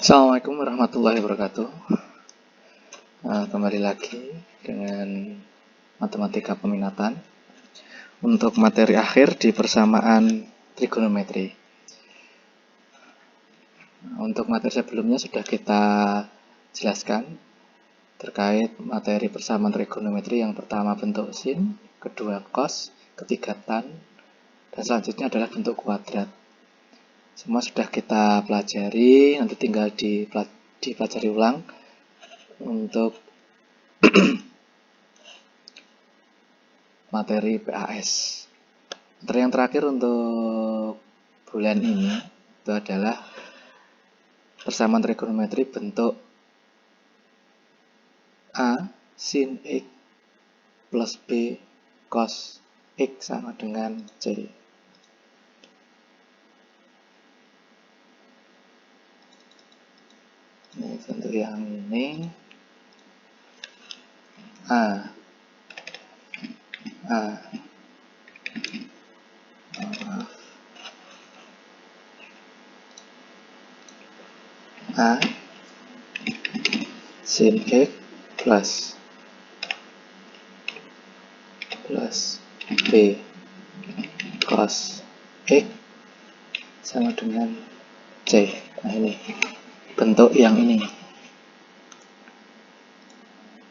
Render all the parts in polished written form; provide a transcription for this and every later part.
Assalamualaikum warahmatullahi wabarakatuh. Kembali lagi dengan matematika peminatan untuk materi akhir di persamaan trigonometri. Untuk materi sebelumnya sudah kita jelaskan terkait materi persamaan trigonometri. Yang pertama bentuk sin, kedua cos, ketiga tan, dan selanjutnya adalah bentuk kuadrat. Semua sudah kita pelajari, nanti tinggal dipelajari ulang untuk materi PAS. Materi yang terakhir untuk bulan ini itu adalah persamaan trigonometri bentuk A sin X plus B cos X sama dengan C. Ini bentuk yang ini A sin X plus B cos X sama dengan C. Nah, ini bentuk yang ini.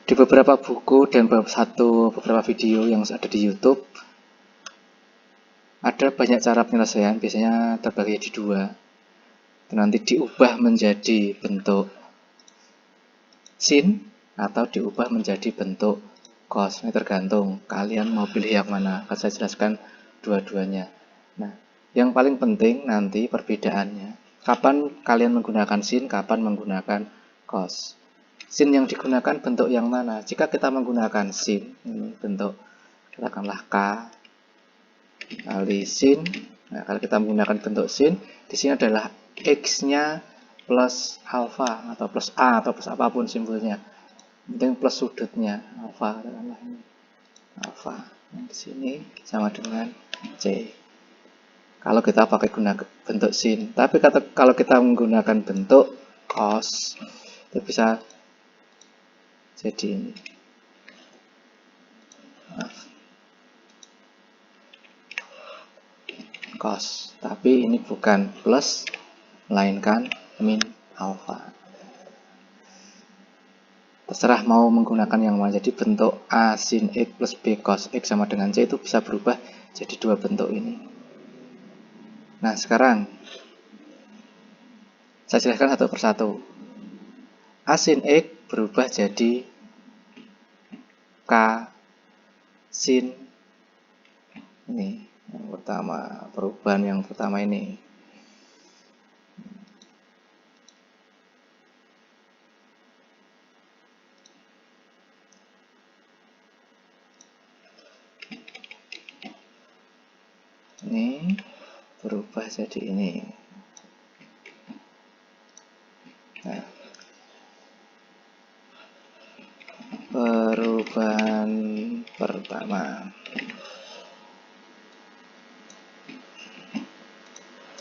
Di beberapa buku dan beberapa video yang ada di YouTube ada banyak cara penyelesaian, biasanya terbagi di dua. Nanti diubah menjadi bentuk sin atau diubah menjadi bentuk cos. Ini tergantung kalian mau pilih yang mana. Akan saya jelaskan dua-duanya. Nah, yang paling penting nanti perbedaannya. Kapan kalian menggunakan sin, kapan menggunakan cos. Sin yang digunakan bentuk yang mana? Jika kita menggunakan sin, ini bentuk katakanlah K kali sin. Nah, kalau kita menggunakan bentuk sin, di sini adalah X-nya plus alfa atau plus A atau plus apapun simbolnya. Penting plus sudutnya alfa katakanlah ini. Alfa. Nah, di sini sama dengan C. Kalau kita pakai gunakan bentuk sin, tapi kalau kita menggunakan bentuk cos, itu bisa jadi ini. Cos, tapi ini bukan plus, melainkan min alfa. Terserah mau menggunakan yang mana. Jadi bentuk A sin X plus B cos X sama dengan C itu bisa berubah jadi dua bentuk ini. Nah, sekarang saya jelaskan satu persatu. A sin X berubah jadi K sin ini. Yang pertama, perubahan yang pertama ini. Ini berubah jadi ini. Nah, perubahan pertama.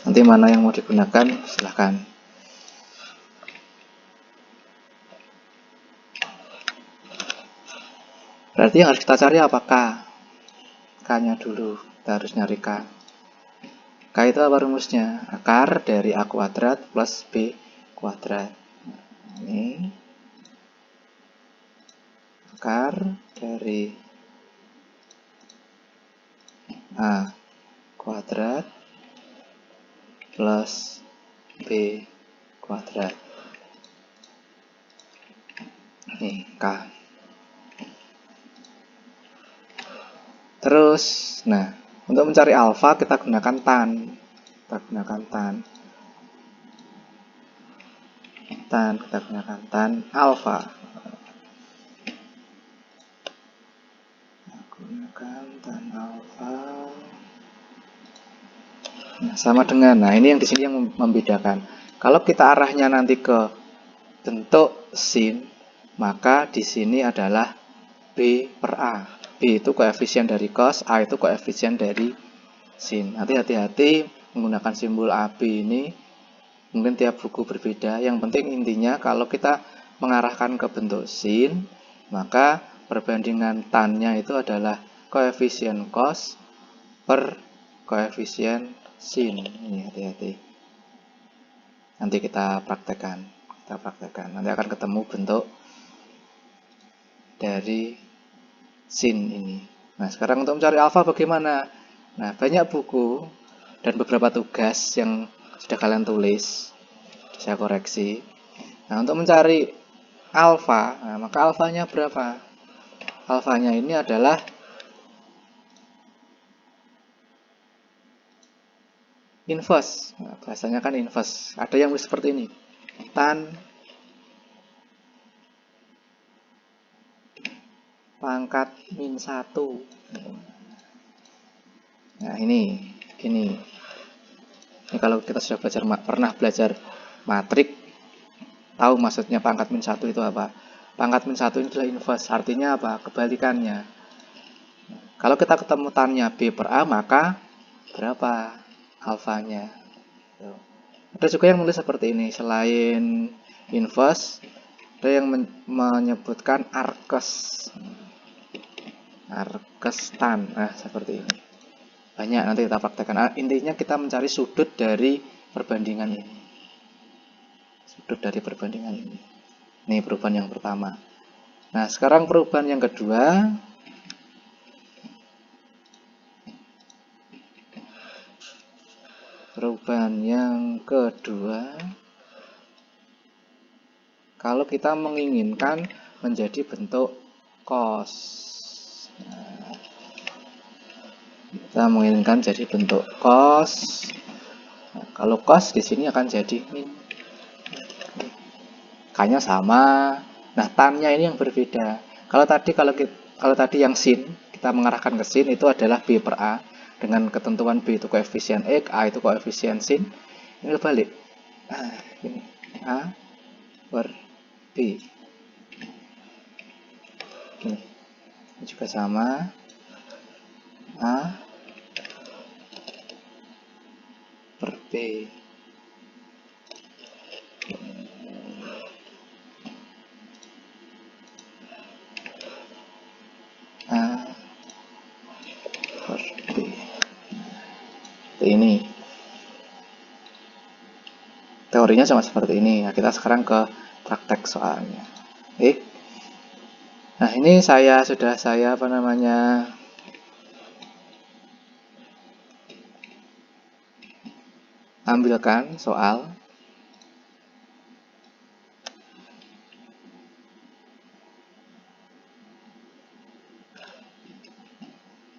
Nanti mana yang mau digunakan, silahkan. Berarti yang harus kita cari apa? K-nya dulu. Kita harus nyari K. K itu apa rumusnya? Akar dari A kuadrat plus B kuadrat. Ini akar dari A kuadrat plus B kuadrat. Ini K. Terus, nah, untuk mencari alfa kita gunakan tan. Kita gunakan tan. Kita gunakan tan alfa. Gunakan tan alfa. Nah, sama dengan, nah ini yang di sini yang membedakan. Kalau kita arahnya nanti ke bentuk sin, maka di sini adalah B per A. B itu koefisien dari cos, A itu koefisien dari sin. Nanti hati-hati menggunakan simbol AB ini Mungkin tiap buku berbeda. Yang penting intinya kalau kita mengarahkan ke bentuk sin, maka perbandingan tan-nya itu adalah koefisien cos per koefisien sin. Ini hati-hati. Nanti kita praktekkan. Nanti akan ketemu bentuk dari sin ini. Nah, sekarang untuk mencari alfa bagaimana? Nah, banyak buku dan beberapa tugas yang sudah kalian tulis, saya koreksi. Nah, untuk mencari alfa, nah, maka alfanya berapa? Alfanya ini adalah inverse. Nah, bahasanya kan inverse. Ada yang seperti ini. Tan pangkat min 1. Nah, ini kalau kita sudah pernah belajar matrik, tahu maksudnya pangkat min 1 itu apa. Pangkat min 1 ini adalah inverse, artinya apa? Kebalikannya. Kalau kita ketemu tannya B per A, maka berapa alfanya? Ada juga yang menulis seperti ini. Selain inverse, ada yang menyebutkan arkes tan. Nah, seperti ini. Banyak, nanti kita praktekkan. Intinya kita mencari sudut dari perbandingan ini. Ini perubahan yang pertama. Nah, sekarang perubahan yang kedua. Kalau kita menginginkan menjadi bentuk cos. Nah, kita menginginkan jadi bentuk cos. Nah, kalau cos di sini akan jadi min. K-nya sama. Nah, tan-nya ini yang berbeda. Kalau tadi yang sin, kita mengarahkan ke sin itu adalah B per A dengan ketentuan B itu koefisien X, A itu koefisien sin. Ini balik. Nah, ini A per B. Ini juga sama. A per B. A per B. Ini teorinya sama seperti ini. Nah, kita sekarang ke praktek soalnya. Oke. Nah, ini sudah saya ambilkan soal.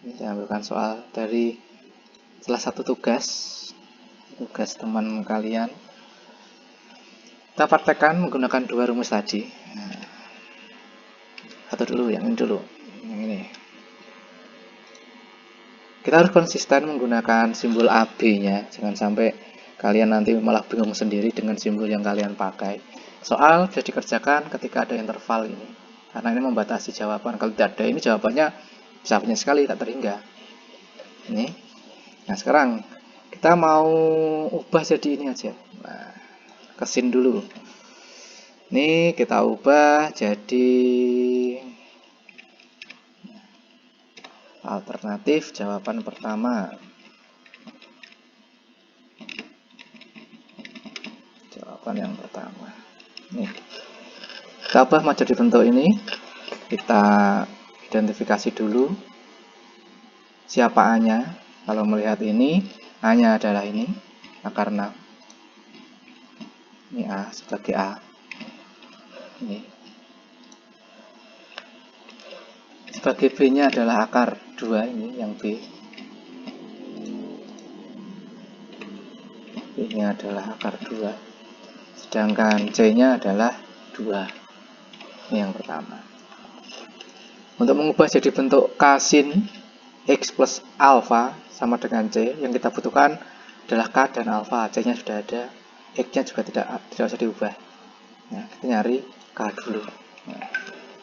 Ini saya ambilkan soal dari salah satu tugas teman kalian. Kita praktekkan menggunakan dua rumus tadi. Satu dulu, yang ini dulu. Yang ini. Kita harus konsisten menggunakan simbol AB-nya. Jangan sampai kalian nanti malah bingung sendiri dengan simbol yang kalian pakai. Soal bisa dikerjakan ketika ada interval ini. Karena ini membatasi jawaban. Kalau tidak ada ini jawabannya bisa banyak sekali, tak terhingga. Ini. Nah, sekarang kita mau ubah jadi ini aja. Nah, kesin dulu. Ini kita ubah jadi alternatif jawaban pertama. Jawaban yang pertama. Nih. Kita ubah jadi bentuk ini. Kita identifikasi dulu. Siapa A-nya? Kalau melihat ini, A-nya adalah ini. Akar 6. Ini A sebagai A. Ini. Sebagai B-nya adalah akar 2 ini, yang B. B-nya adalah akar 2. Sedangkan C-nya adalah 2. Ini yang pertama. Untuk mengubah jadi bentuk K sin X plus alpha sama dengan C, yang kita butuhkan adalah K dan alpha. C-nya sudah ada, X-nya juga tidak usah diubah. Nah, kita nyari K dulu. Nah,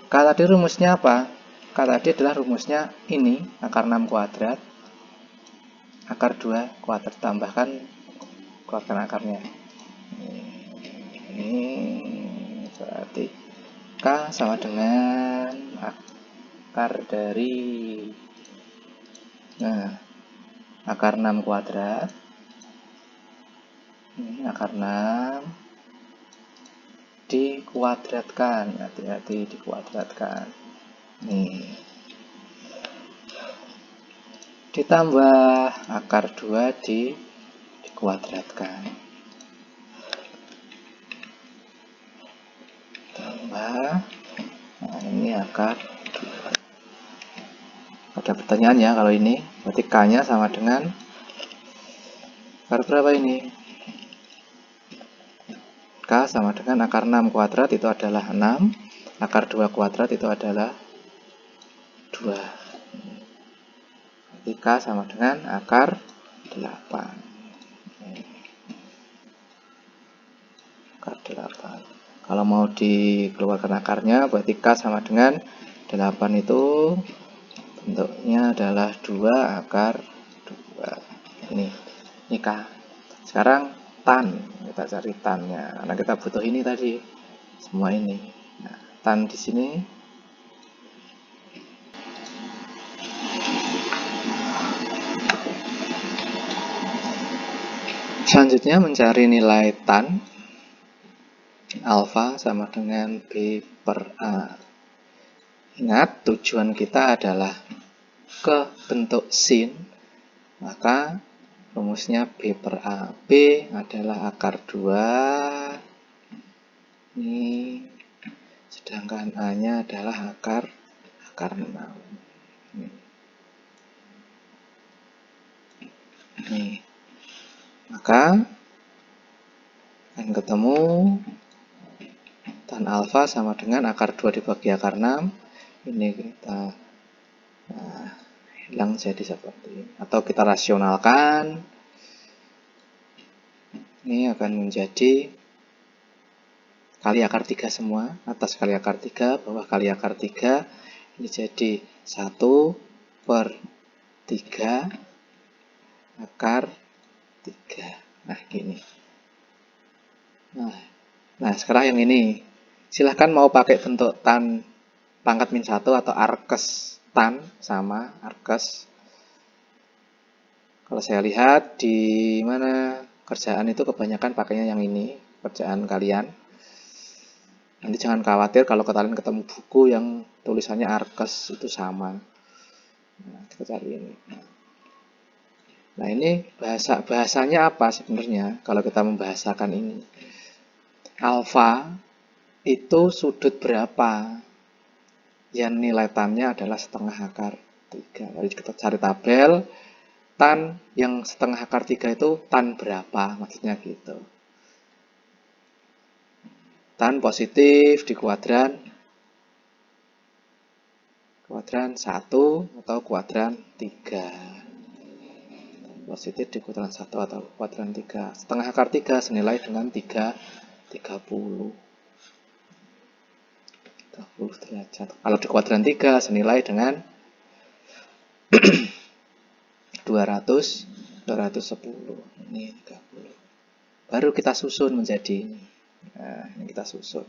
K tadi rumusnya apa? K tadi adalah rumusnya ini, akar 6 kuadrat, akar 2 kuadrat, tambahkan keluarkan akarnya. K sama dengan akar dari akar 6 kuadrat. Ini akar 6 dikuadratkan, hati-hati dikuadratkan. Nih. Ditambah akar 2 dikuadratkan. Tambah, nah ini akar 2. Ada pertanyaan ya kalau ini, berarti K-nya sama dengan akar berapa ini? K sama dengan akar 6 kuadrat itu adalah 6, akar 2 kuadrat itu adalah 2. Berarti K sama dengan akar 8. Akar 8. Kalau mau dikeluarkan akarnya, berarti K sama dengan 8 itu bentuknya adalah 2 akar 2. Ini K. Sekarang tan, kita cari tannya. Karena kita butuh ini tadi, semua ini. Nah, tan di sini selanjutnya mencari nilai tan alfa sama dengan B per A. Ingat, tujuan kita adalah ke bentuk sin, maka rumusnya B per A. B adalah akar 2, ini, sedangkan A-nya adalah akar 6. Nih. Maka akan ketemu tan alfa sama dengan akar 2 dibagi akar 6. Ini kita hilang jadi seperti ini. Atau kita rasionalkan. Ini akan menjadi kali akar 3 semua. Atas kali akar 3, bawah kali akar 3. Ini jadi 1 per 3 akar 3. Nah, gini. Nah, sekarang yang ini. Silahkan mau pakai bentuk tan pangkat min 1 atau arkes tan sama arkes. Kalau saya lihat di mana kerjaan itu kebanyakan pakainya yang ini, kerjaan kalian. Nanti jangan khawatir kalau kalian ketemu buku yang tulisannya arkes itu sama. Nah, kita cari ini. Nah, ini bahasanya apa sebenarnya kalau kita membahasakan ini? Alfa itu sudut berapa? Yang nilai tannya adalah setengah akar 3. Lalu kita cari tabel, tan yang setengah akar 3 itu tan berapa? Maksudnya gitu. Tan positif di kuadran 1 atau kuadran 3. Positif di kuadran 1 atau kuadran 3. Setengah akar 3 senilai dengan 30 derajat. Kalau di kuadran 3 senilai dengan 210. Ini 30. Baru kita susun menjadi ini. Nah, ini kita susun.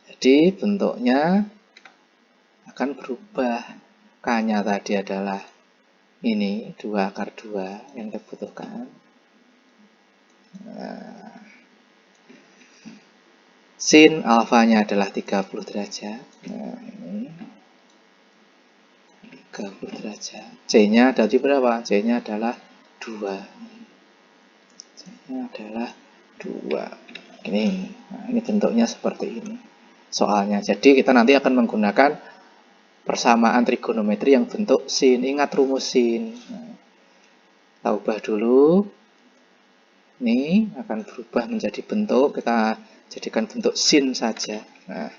Jadi bentuknya akan berubah. K-nya tadi adalah ini 2 akar 2 yang kita butuhkan. Nah, sin alfanya adalah 30 derajat. Nah, ini 30 derajat. C-nya dari berapa? C-nya adalah 2. C-nya adalah 2. Ini. Nah, ini bentuknya seperti ini. Soalnya. Jadi kita nanti akan menggunakan persamaan trigonometri yang bentuk sin. Ingat rumus sin. Nah, kita ubah dulu. Ini akan berubah menjadi bentuk. Kita jadikan bentuk sin saja. Nah,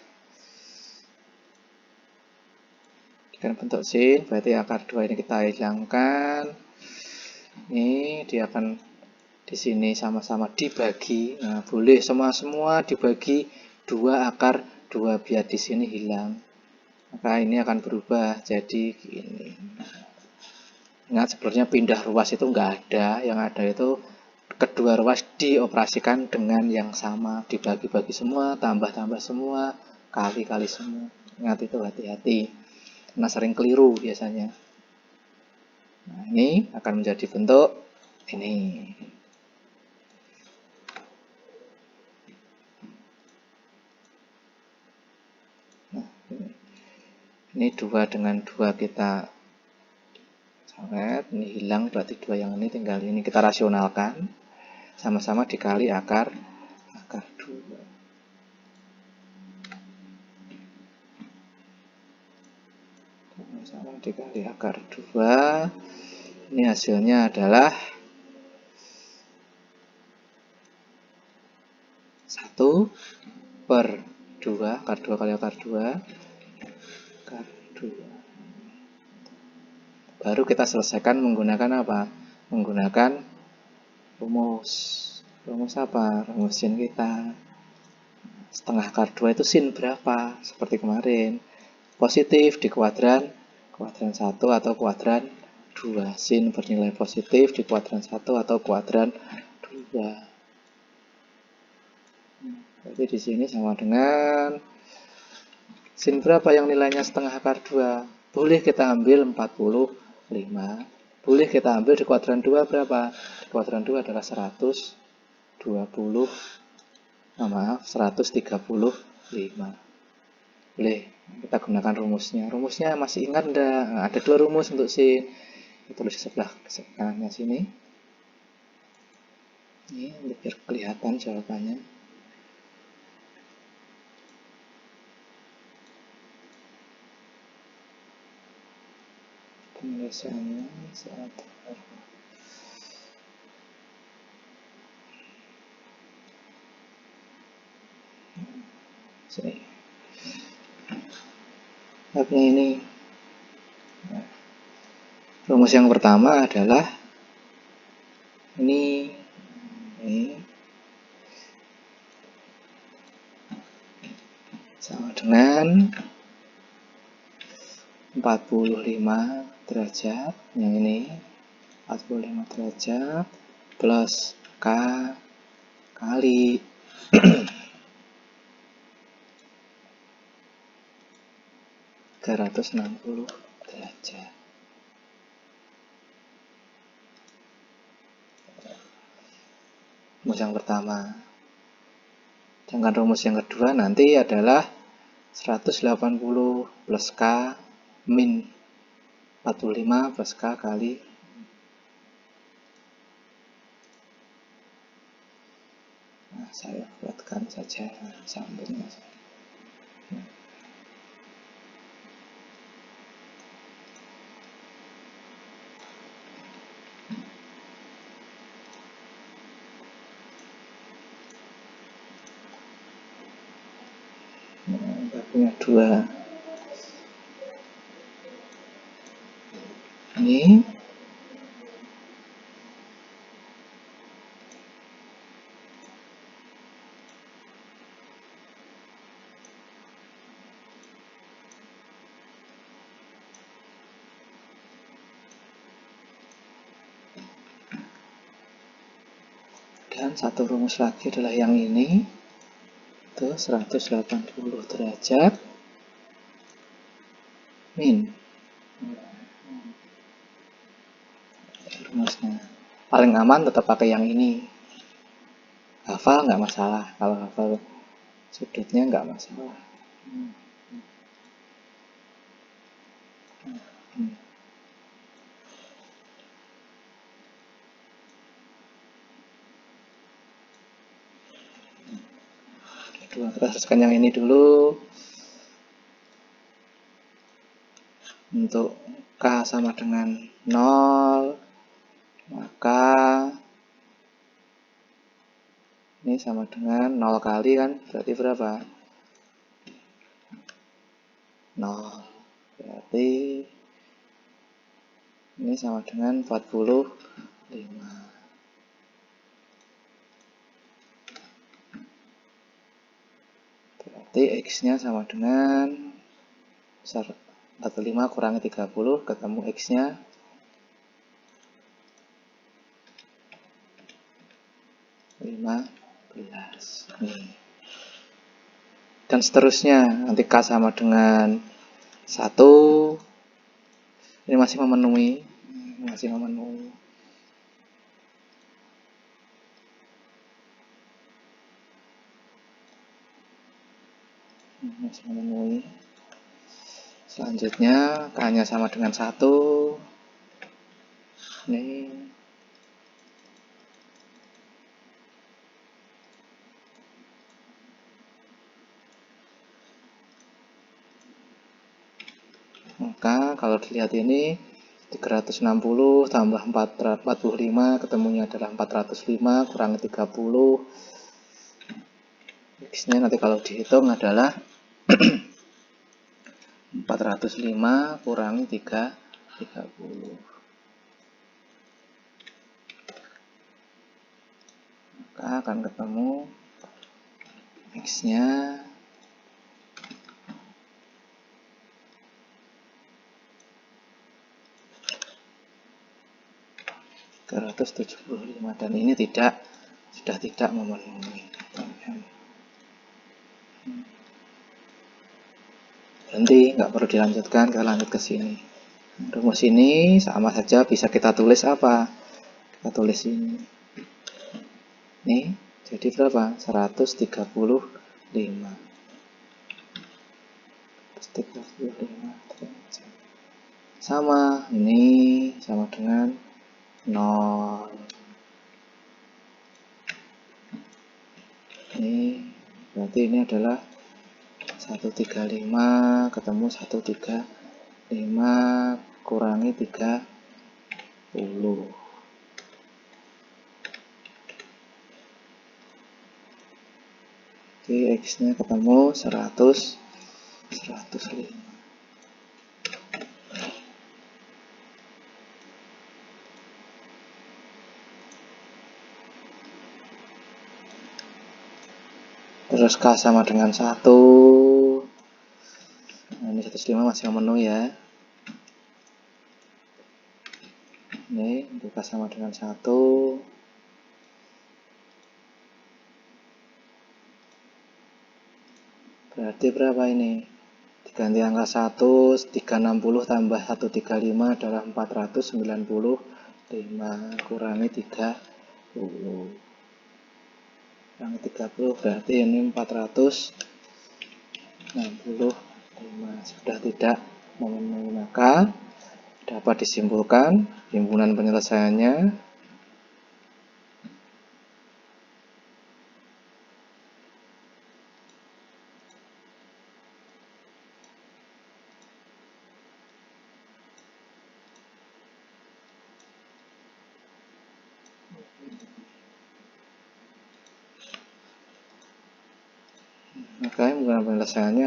jadikan bentuk sin, berarti akar 2 ini kita hilangkan. Ini dia akan di sini sama-sama dibagi. Nah, boleh semua dibagi 2 akar 2 biar di sini hilang. Maka ini akan berubah jadi gini. Ingat sebenarnya pindah ruas itu enggak ada, yang ada itu kedua ruas dioperasikan dengan yang sama, dibagi-bagi semua, tambah-tambah semua, kali semua. Ingat itu, hati-hati karena sering keliru biasanya. Nah, ini akan menjadi bentuk ini. Nah, ini 2 dengan 2 kita coret, ini hilang, berarti 2 yang ini tinggal ini kita rasionalkan. Sama-sama dikali akar 2. Sama dikali akar 2. Ini hasilnya adalah 1/2, akar 2 kali akar 2, akar 2. Baru kita selesaikan menggunakan apa? Menggunakan rumus. Rumus apa? Rumus sin kita. Setengah akar 2 itu sin berapa? Seperti kemarin. Positif di kuadran 1 atau kuadran 2. Sin bernilai positif di kuadran 1 atau kuadran 2. Berarti di sini sama dengan sin berapa yang nilainya setengah akar 2? Boleh kita ambil 45. Boleh kita ambil di kuadran 2 berapa? Kuadran 2 adalah 135. Boleh kita gunakan rumusnya. Rumusnya masih ingat enggak? Nah, ada 2 rumus untuk sin. Tulis di sebelah kanannya sini. Ini biar kelihatan jawabannya. Penulisannya saat sini. Tapi ini rumus yang pertama adalah ini sama dengan 45 derajat. Yang ini 45 derajat plus K kali 360 derajat. Rumus yang pertama. Sedangkan rumus yang kedua nanti adalah 180 plus K min 45 plus K kali saya buatkan saja sambungnya. Kita punya 2. Ini dan satu rumus lagi adalah yang ini. Itu 180 derajat min. Rumusnya paling aman tetap pakai yang ini. Hafal nggak masalah, kalau hafal sudutnya nggak masalah. Kita selesaikan yang ini dulu. Untuk K sama dengan 0, maka ini sama dengan 0 kali kan, berarti berapa? 0. Berarti ini sama dengan 45. Berarti X-nya sama dengan 45 kurangi 30, ketemu X-nya 15. Nih. dan seterusnya. Nanti K sama dengan 1. Ini masih memenuhi. Masih memenuhi. Selanjutnya K-nya sama dengan 1. Ini maka kalau dilihat ini 360 tambah 45 ketemunya adalah 405 kurangi 30. X-nya nanti kalau dihitung adalah 405 kurangi 30. Maka akan ketemu X-nya 375 dan ini sudah tidak memenuhi. Berhenti, nggak perlu dilanjutkan, kita lanjut ke sini. Rumus ini sama saja bisa kita tulis apa? Kita tulis ini. Nih, jadi berapa? 135. 135 sama, ini sama dengan 0. Ini berarti ini adalah 135 ketemu 135 kurangi 30. Jadi X-nya ketemu 105. Terus K sama dengan 1. Nah, ini 105 masih memenuhi ya. Ini untuk K sama dengan 1. Berarti berapa ini? Diganti angka 1, 360 tambah 135 adalah 495 kurangi 30. Kurangi 30 berarti ini 465 sudah tidak memenuhi. Maka dapat disimpulkan himpunan penyelesaiannya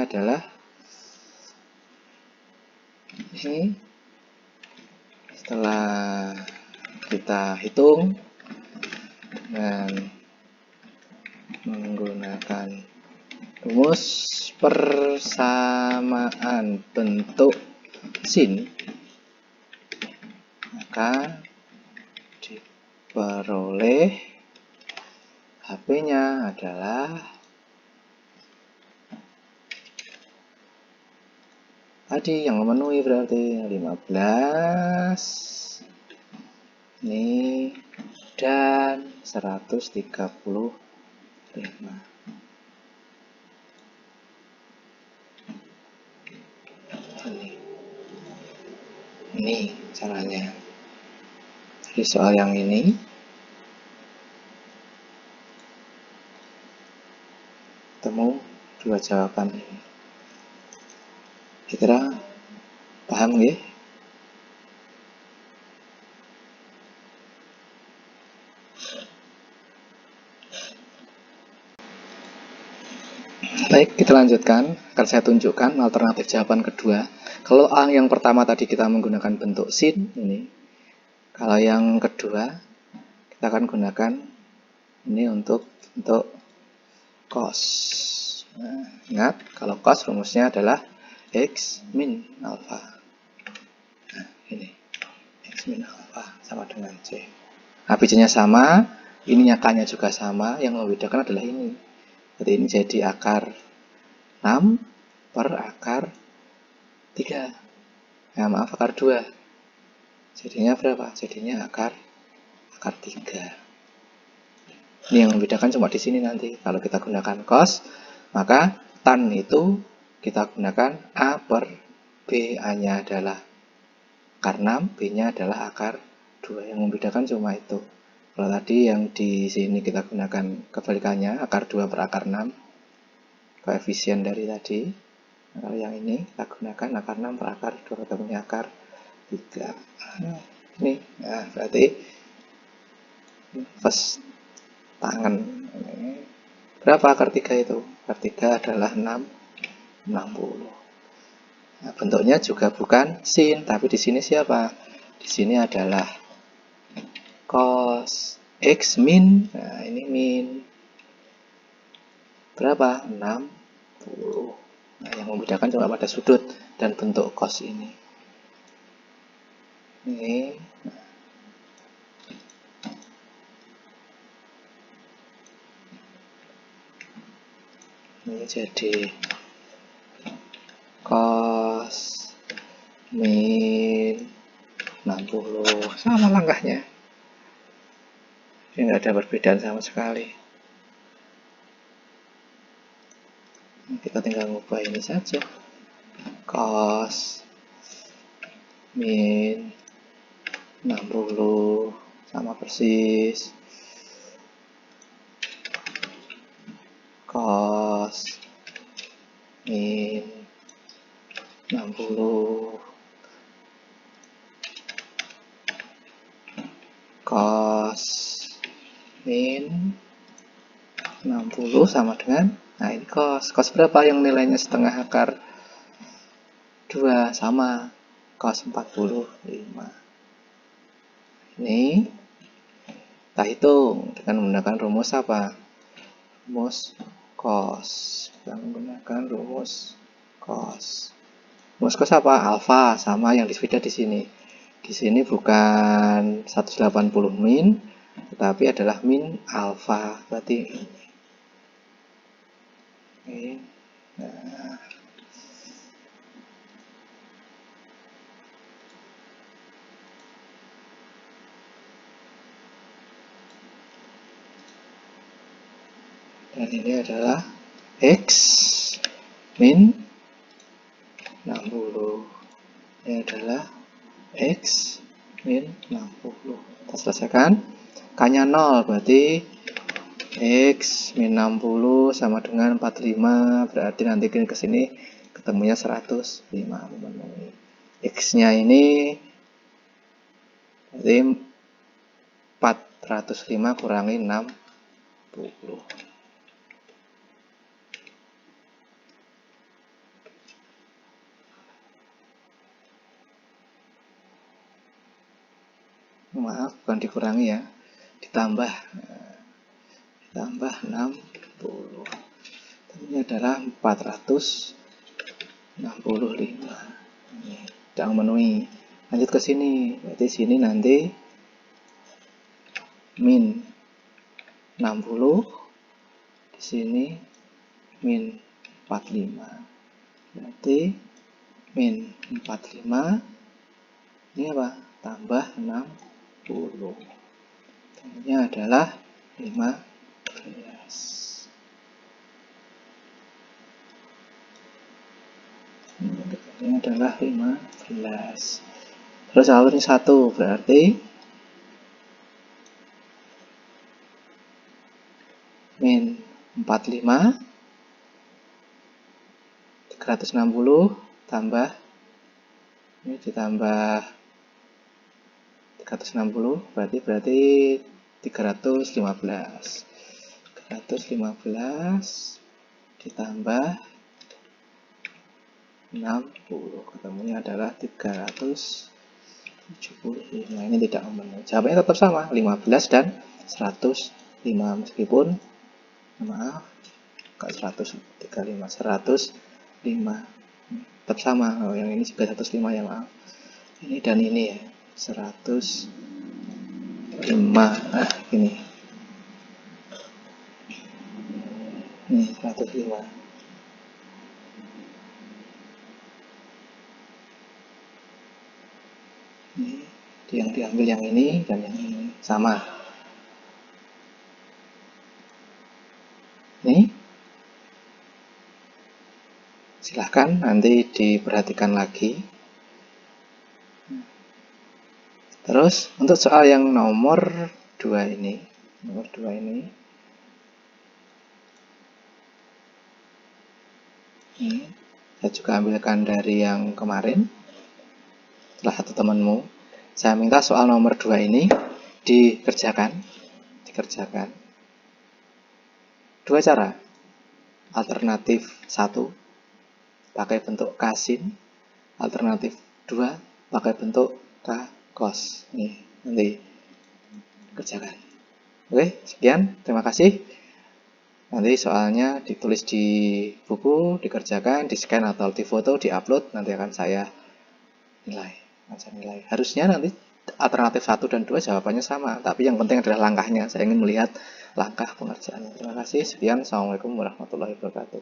adalah ini. Setelah kita hitung dengan menggunakan rumus persamaan bentuk sin, maka diperoleh HP-nya adalah tadi yang memenuhi, berarti 15 ini dan 135. Ini caranya. Di soal yang ini temu dua jawaban ini. Kira-kira paham nggih? Baik, kita lanjutkan. Akan saya tunjukkan alternatif jawaban kedua. Kalau yang pertama tadi kita menggunakan bentuk sin ini. Kalau yang kedua kita akan gunakan ini untuk bentuk cos. Nah, ingat kalau cos rumusnya adalah X min alpha. Nah, ini X min alpha sama dengan C. ABC-nya sama, ininya K-nya juga sama, yang membedakan adalah ini. Jadi ini jadi akar 6 per akar 3. Nah, maaf, akar 2. Jadinya berapa? Jadinya akar 3. Ini yang membedakan cuma di sini nanti. Kalau kita gunakan cos, maka tan itu kita gunakan A per B. A-nya adalah akar 6, B-nya adalah akar 2. Yang membedakan cuma itu. Kalau tadi yang di sini kita gunakan kebalikannya, akar 2 per akar 6, koefisien dari tadi. Nah, kalau yang ini kita gunakan akar 6 per akar 2, ketemunya akar 3. Nah, ini, nah, berarti first tangan. Berapa akar 3 itu? Akar 3 adalah 60. Nah, bentuknya juga bukan sin, tapi di sini siapa? Di sini adalah cos X min. Nah, ini min. Berapa? 60. Nah, yang membedakan cuma pada sudut dan bentuk cos ini. Ini. Ini jadi cos min 60. Sama langkahnya. Ini nggak ada perbedaan sama sekali. Kita tinggal mengubah ini saja. Cos min 60 sama persis cos min 60 cos min 60 sama dengan, nah ini cos berapa yang nilainya setengah akar 2, sama cos 45. Ini kita hitung dengan menggunakan rumus apa? Rumus cos. Kita menggunakan rumus cos. Rumus cos apa? Alfa, sama yang sudah di sini. Di sini bukan 180 min, tetapi adalah min alfa. Berarti ini. Oke. Nah. Dan ini adalah X min 60. Ini adalah X min 60. Kita selesaikan. K-nya 0, berarti X min 60 sama dengan 45. Berarti nanti ke sini ketemunya 105 memenuhi. X-nya ini berarti 405 kurangi 60. Maaf, bukan dikurangi ya, ditambah 60. Ini adalah 465. Ini tidak memenuhi. Lanjut ke sini, berarti sini nanti min 60, di sini min 45. Berarti min 45 ini apa? Tambah 60. Ini adalah 15. Ini adalah 15. Terus alur ini 1, berarti min 45 360 tambah ini ditambah 360 berarti 315 ditambah 60 ketemunya adalah 375. Ini tidak memenuhi. Jawabannya tetap sama, 15 dan 105, meskipun maaf enggak 135, 105 tetap sama. Oh, yang ini juga 105 ya, maaf. Ini dan ini ya, 105. Nah, ini 105. yang diambil yang ini dan yang ini sama. Ini silahkan nanti diperhatikan lagi. Terus untuk soal yang nomor 2 ini, saya juga ambilkan dari yang kemarin. Salah satu temanmu, saya minta soal nomor 2 ini dikerjakan. Dua cara. Alternatif 1 pakai bentuk kasin, alternatif 2 pakai bentuk K-cos. Nih, nanti kerjakan. Oke, sekian. Terima kasih. Nanti soalnya ditulis di buku, dikerjakan, di-scan atau di-foto, di-upload, nanti akan saya nilai. Harusnya nanti alternatif 1 dan 2 jawabannya sama, tapi yang penting adalah langkahnya. Saya ingin melihat langkah pengerjaannya. Terima kasih. Sekian. Assalamualaikum warahmatullahi wabarakatuh.